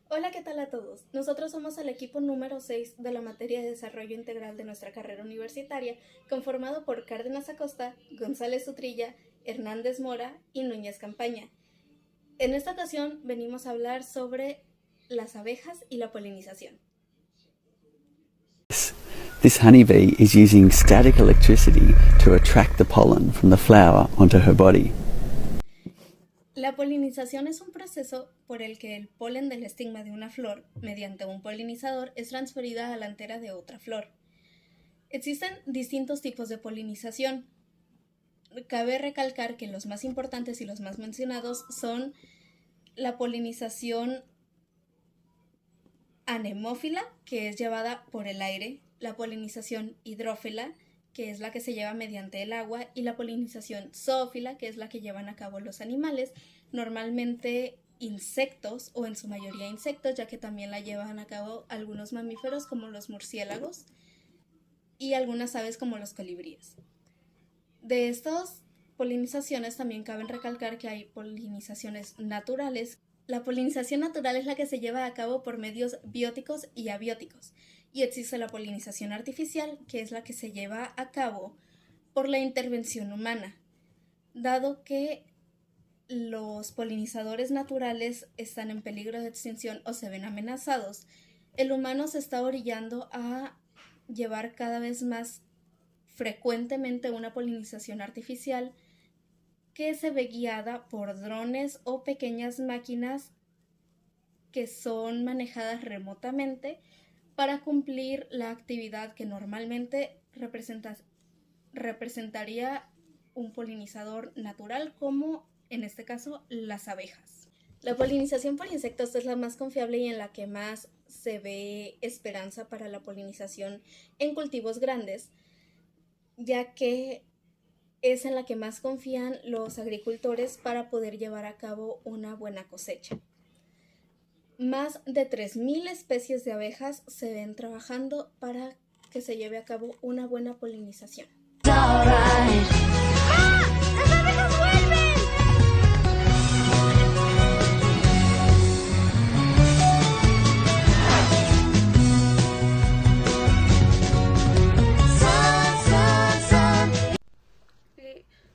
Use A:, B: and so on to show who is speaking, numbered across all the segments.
A: Hola, ¿qué tal a todos? Nosotros somos el equipo número 6 de la materia de desarrollo integral de nuestra carrera universitaria, conformado por Cárdenas Acosta, González Utrilla, Hernández Mora y Núñez Campaña. En esta ocasión venimos a hablar sobre las abejas y la polinización.
B: This honeybee is using static electricity to attract the pollen from the flower onto her body.
A: La polinización es un proceso por el que el polen del estigma de una flor, mediante un polinizador, es transferida a la antera de otra flor. Existen distintos tipos de polinización. Cabe recalcar que los más importantes y los más mencionados son la polinización anemófila, que es llevada por el aire, la polinización hidrófila, que es la que se lleva mediante el agua, y la polinización zoófila, que es la que llevan a cabo los animales, normalmente insectos o en su mayoría insectos, ya que también la llevan a cabo algunos mamíferos como los murciélagos y algunas aves como los colibríes. De estas polinizaciones también cabe recalcar que hay polinizaciones naturales. La polinización natural es la que se lleva a cabo por medios bióticos y abióticos, y existe la polinización artificial, que es la que se lleva a cabo por la intervención humana. Dado que los polinizadores naturales están en peligro de extinción o se ven amenazados, el humano se está orillando a llevar cada vez más frecuentemente una polinización artificial que se ve guiada por drones o pequeñas máquinas que son manejadas remotamente para cumplir la actividad que normalmente representaría un polinizador natural, como en este caso las abejas. La polinización por insectos es la más confiable y en la que más se ve esperanza para la polinización en cultivos grandes, ya que es en la que más confían los agricultores para poder llevar a cabo una buena cosecha. Más de 3.000 especies de abejas se ven trabajando para que se lleve a cabo una buena polinización.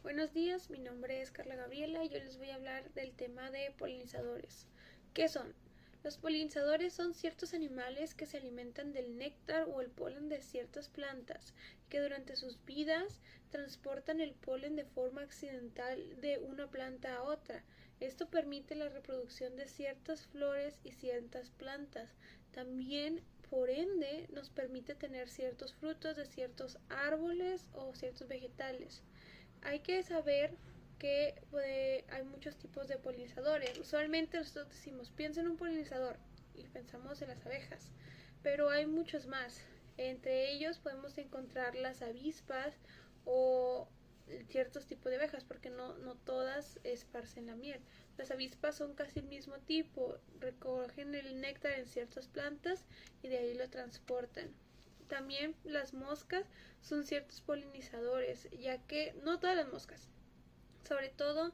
C: Buenos días, mi nombre es Carla Gabriela y yo les voy a hablar del tema de polinizadores. ¿Qué son? Los polinizadores son ciertos animales que se alimentan del néctar o el polen de ciertas plantas, que durante sus vidas transportan el polen de forma accidental de una planta a otra. Esto permite la reproducción de ciertas flores y ciertas plantas. También, por ende, nos permite tener ciertos frutos de ciertos árboles o ciertos vegetales. Hay que saber que hay muchos tipos de polinizadores. Usualmente nosotros decimos, piensa en un polinizador y pensamos en las abejas, pero hay muchos más. Entre ellos podemos encontrar las avispas o ciertos tipos de abejas, porque no todas esparcen la miel. Las avispas son casi el mismo tipo, recogen el néctar en ciertas plantas y de ahí lo transportan. También las moscas son ciertos polinizadores, ya que no todas las moscas, sobre todo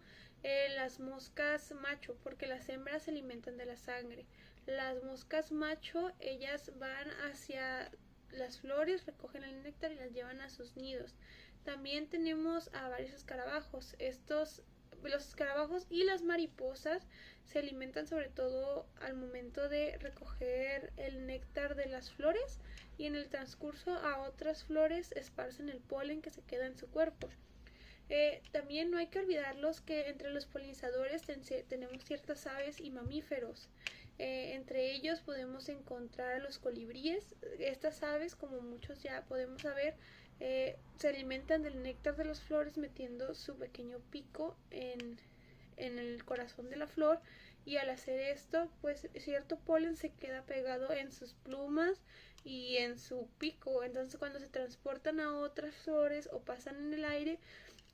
C: las moscas macho, porque las hembras se alimentan de la sangre. Las moscas macho, ellas van hacia las flores, recogen el néctar y las llevan a sus nidos. También tenemos a varios escarabajos. Los escarabajos y las mariposas se alimentan sobre todo al momento de recoger el néctar de las flores y en el transcurso a otras flores esparcen el polen que se queda en su cuerpo. También no hay que olvidarlos que entre los polinizadores tenemos ciertas aves y mamíferos. Entre ellos podemos encontrar a los colibríes. Estas aves, como muchos ya podemos saber, se alimentan del néctar de las flores metiendo su pequeño pico en el corazón de la flor, y al hacer esto pues cierto polen se queda pegado en sus plumas y en su pico. Entonces cuando se transportan a otras flores o pasan en el aire,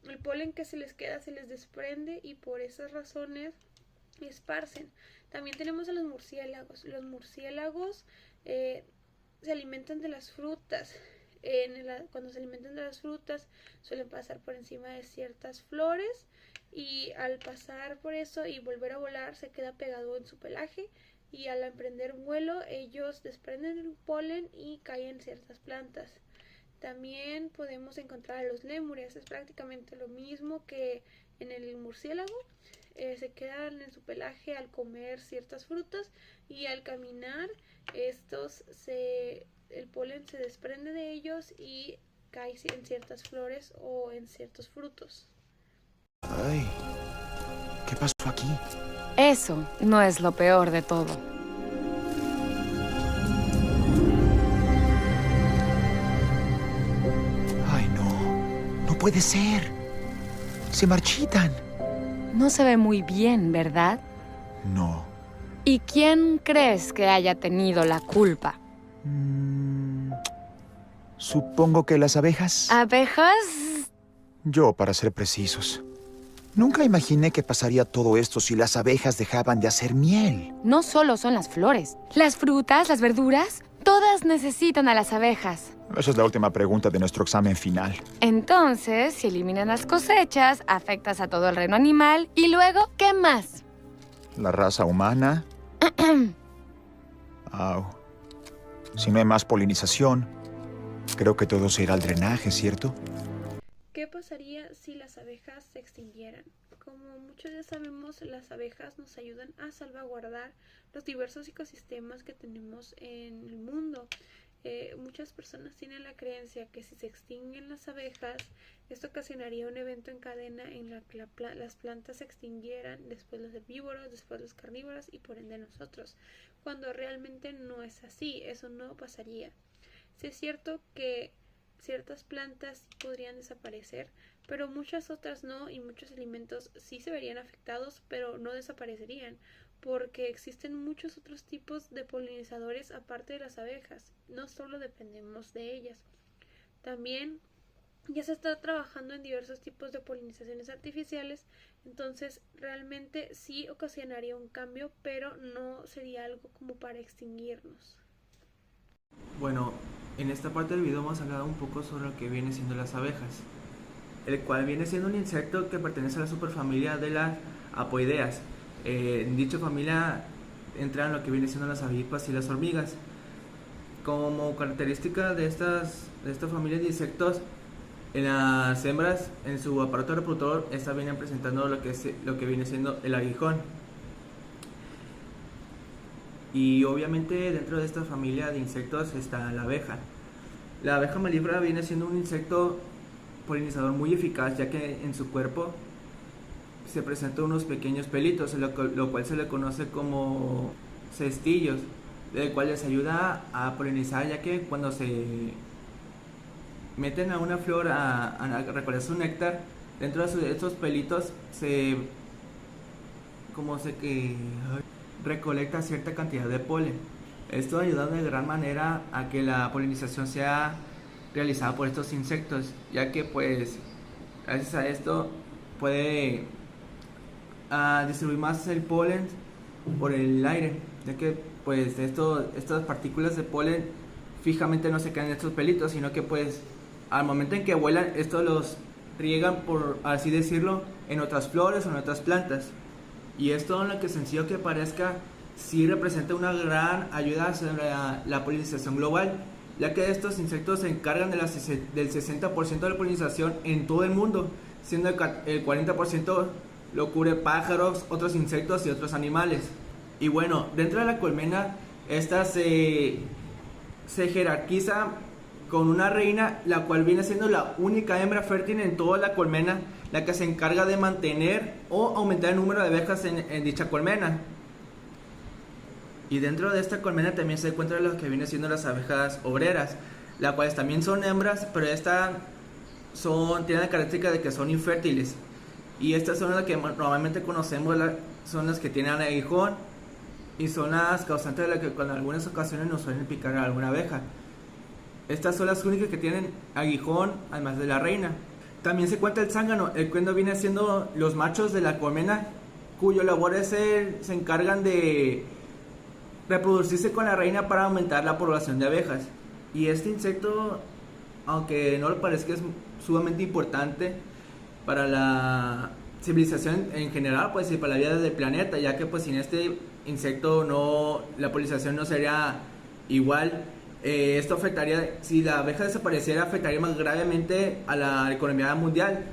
C: el polen que se les queda se les desprende y por esas razones esparcen. También tenemos a los murciélagos. Los murciélagos se alimentan de las frutas. Cuando se alimentan de las frutas suelen pasar por encima de ciertas flores y al pasar por eso y volver a volar se queda pegado en su pelaje y al emprender vuelo ellos desprenden el polen y caen en ciertas plantas. También podemos encontrar a los lémures, es prácticamente lo mismo que en el murciélago. Se quedan en su pelaje al comer ciertas frutas y al caminar el polen se desprende de ellos y cae en ciertas flores o en ciertos frutos.
D: Ay, ¿qué pasó aquí?
E: Eso no es lo peor de todo.
D: Ay, no. No puede ser. Se marchitan.
E: No se ve muy bien, ¿verdad?
D: No.
E: ¿Y quién crees que haya tenido la culpa?
D: Supongo que las abejas.
E: ¿Abejas?
D: Yo, para ser precisos. Nunca imaginé que pasaría todo esto si las abejas dejaban de hacer miel.
E: No solo son las flores. Las frutas, las verduras, todas necesitan a las abejas.
D: Esa es la última pregunta de nuestro examen final.
E: Entonces, si eliminan las cosechas, afectas a todo el reino animal. ¿Y luego qué más?
D: La raza humana. Au. Si no hay más polinización, creo que todo se irá al drenaje, ¿cierto?
C: ¿Qué pasaría si las abejas se extinguieran? Como muchos ya sabemos, las abejas nos ayudan a salvaguardar los diversos ecosistemas que tenemos en el mundo. Muchas personas tienen la creencia que si se extinguen las abejas, esto ocasionaría un evento en cadena en la que las plantas se extinguieran, después los herbívoros, después los carnívoros y por ende nosotros, cuando realmente no es así, eso no pasaría. Sí es cierto que ciertas plantas sí podrían desaparecer, pero muchas otras no, y muchos alimentos sí se verían afectados, pero no desaparecerían, porque existen muchos otros tipos de polinizadores aparte de las abejas, no solo dependemos de ellas. También ya se está trabajando en diversos tipos de polinizaciones artificiales, entonces realmente sí ocasionaría un cambio, pero no sería algo como para extinguirnos.
F: Bueno, en esta parte del video vamos a hablar un poco sobre lo que viene siendo las abejas, el cual viene siendo un insecto que pertenece a la superfamilia de las apoideas. En dicha familia entran lo que viene siendo las avispas y las hormigas. Como característica de esta familia de insectos, en las hembras, en su aparato reproductor, estas vienen presentando lo que viene siendo el aguijón. Y obviamente dentro de esta familia de insectos está la abeja. La abeja melífera viene siendo un insecto polinizador muy eficaz, ya que en su cuerpo se presentan unos pequeños pelitos, lo cual se le conoce como cestillos, el cual les ayuda a polinizar, ya que cuando se meten a una flor a recoger su néctar, dentro de estos pelitos recolecta cierta cantidad de polen. Esto ayuda de gran manera a que la polinización sea realizada por estos insectos, ya que pues gracias a esto puede distribuir más el polen por el aire, ya que pues estas partículas de polen fijamente no se quedan en estos pelitos, sino que pues al momento en que vuelan, estos los riegan, por así decirlo, en otras flores o en otras plantas. Y esto, en lo que sencillo que parezca, sí representa una gran ayuda sobre la polinización global, ya que estos insectos se encargan del 60% de la polinización en todo el mundo, siendo el 40% lo cubre pájaros, otros insectos y otros animales. Y bueno, dentro de la colmena, esta se jerarquiza con una reina, la cual viene siendo la única hembra fértil en toda la colmena, la que se encarga de mantener o aumentar el número de abejas en dicha colmena. Y dentro de esta colmena también se encuentran lo que viene siendo las abejas obreras, las cuales también son hembras, pero tienen la característica de que son infértiles. Y estas son las que normalmente conocemos, son las que tienen aguijón, y son las causantes de las que en algunas ocasiones nos suelen picar a alguna abeja. Estas son las únicas que tienen aguijón, además de la reina. También se cuenta el zángano, el cual viene siendo los machos de la colmena, cuyo labor se encargan de reproducirse con la reina para aumentar la población de abejas. Y este insecto, aunque no lo parezca, es sumamente importante para la civilización en general, pues, y para la vida del planeta, ya que pues sin este insecto la polinización no sería igual. Esto afectaría, si la abeja desapareciera, afectaría más gravemente a la economía mundial,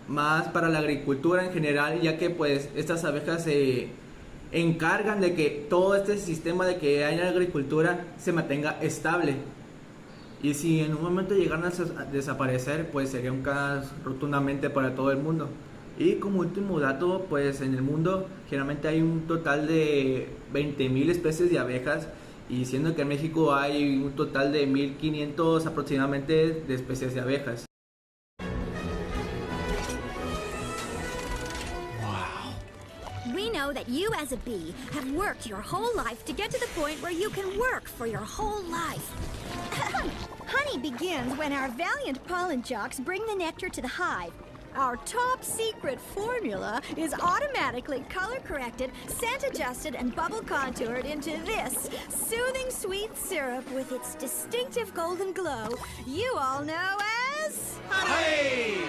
F: más para la agricultura en general, ya que pues estas abejas se encargan de que todo este sistema de que haya agricultura se mantenga estable. Y si en un momento llegaran a desaparecer, pues sería un caos rotundamente para todo el mundo. Y como último dato, pues en el mundo generalmente hay un total de 20.000 especies de abejas, y siendo que en México hay un total de 1.500 aproximadamente de especies de abejas.
G: We know that you as a bee have worked your whole life to get to the point where you can work for your whole life. Honey begins when our valiant pollen jocks bring the nectar to the hive. Our top secret formula is automatically color corrected, scent adjusted, and bubble contoured into this soothing sweet syrup with its distinctive golden glow you all know as honey.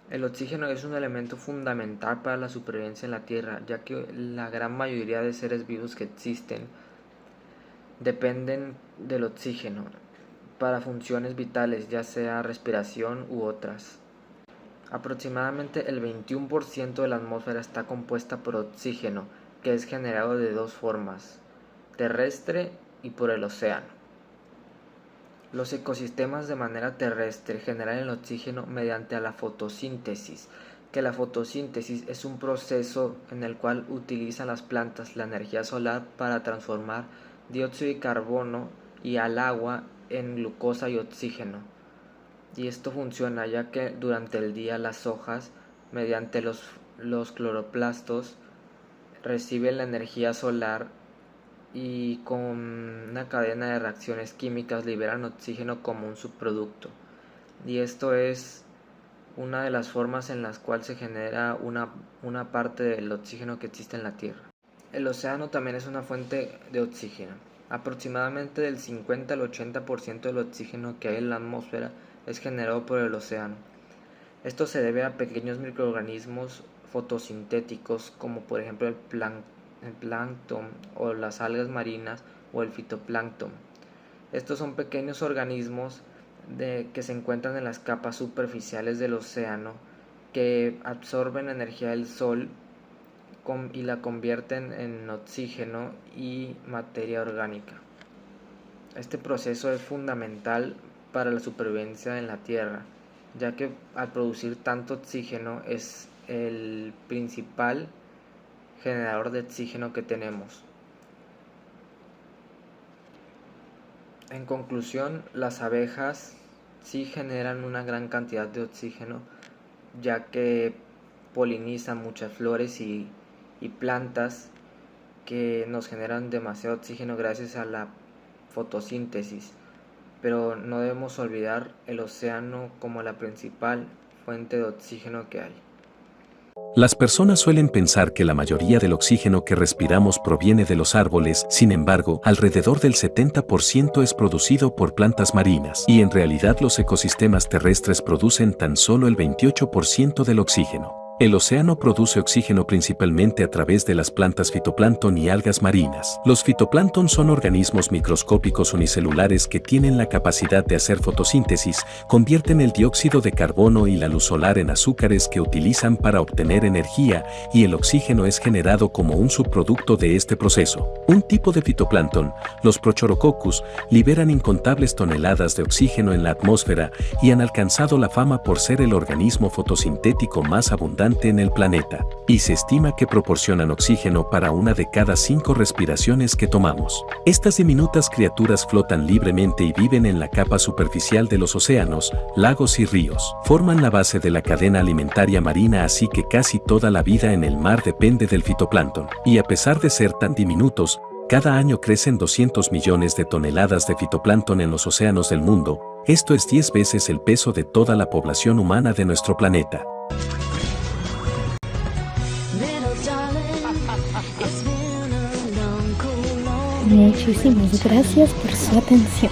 H: El oxígeno es un elemento fundamental para la supervivencia en la Tierra, ya que la gran mayoría de seres vivos que existen dependen del oxígeno para funciones vitales, ya sea respiración u otras. Aproximadamente el 21% de la atmósfera está compuesta por oxígeno, que es generado de dos formas, terrestre y por el océano. Los ecosistemas de manera terrestre generan el oxígeno mediante la fotosíntesis, que la fotosíntesis es un proceso en el cual utilizan las plantas la energía solar para transformar dióxido de carbono y al agua en glucosa y oxígeno. Y esto funciona ya que durante el día las hojas, mediante los cloroplastos, reciben la energía solar y con una cadena de reacciones químicas liberan oxígeno como un subproducto. Y esto es una de las formas en las cuales se genera una parte del oxígeno que existe en la Tierra. El océano también es una fuente de oxígeno. Aproximadamente del 50 al 80% del oxígeno que hay en la atmósfera es generado por el océano. Esto se debe a pequeños microorganismos fotosintéticos como por ejemplo el plancton o las algas marinas o el fitoplancton. Estos son pequeños organismos que se encuentran en las capas superficiales del océano que absorben energía del sol y la convierten en oxígeno y materia orgánica. Este proceso es fundamental para la supervivencia en la Tierra, ya que al producir tanto oxígeno es el principal generador de oxígeno que tenemos. En conclusión, las abejas sí generan una gran cantidad de oxígeno, ya que polinizan muchas flores y plantas que nos generan demasiado oxígeno gracias a la fotosíntesis, pero no debemos olvidar el océano como la principal fuente de oxígeno que hay.
I: Las personas suelen pensar que la mayoría del oxígeno que respiramos proviene de los árboles, sin embargo, alrededor del 70% es producido por plantas marinas, y en realidad los ecosistemas terrestres producen tan solo el 28% del oxígeno. El océano produce oxígeno principalmente a través de las plantas fitoplancton y algas marinas. Los fitoplancton son organismos microscópicos unicelulares que tienen la capacidad de hacer fotosíntesis, convierten el dióxido de carbono y la luz solar en azúcares que utilizan para obtener energía, y el oxígeno es generado como un subproducto de este proceso. Un tipo de fitoplancton, los Prochorococcus, liberan incontables toneladas de oxígeno en la atmósfera y han alcanzado la fama por ser el organismo fotosintético más abundante en el planeta, y se estima que proporcionan oxígeno para 1 de cada 5 respiraciones que tomamos. Estas diminutas criaturas flotan libremente y viven en la capa superficial de los océanos, lagos y ríos. Forman la base de la cadena alimentaria marina, así que casi toda la vida en el mar depende del fitoplancton. Y a pesar de ser tan diminutos, cada año crecen 200 millones de toneladas de fitoplancton en los océanos del mundo. Esto es 10 veces el peso de toda la población humana de nuestro planeta.
J: Muchísimas gracias por su atención.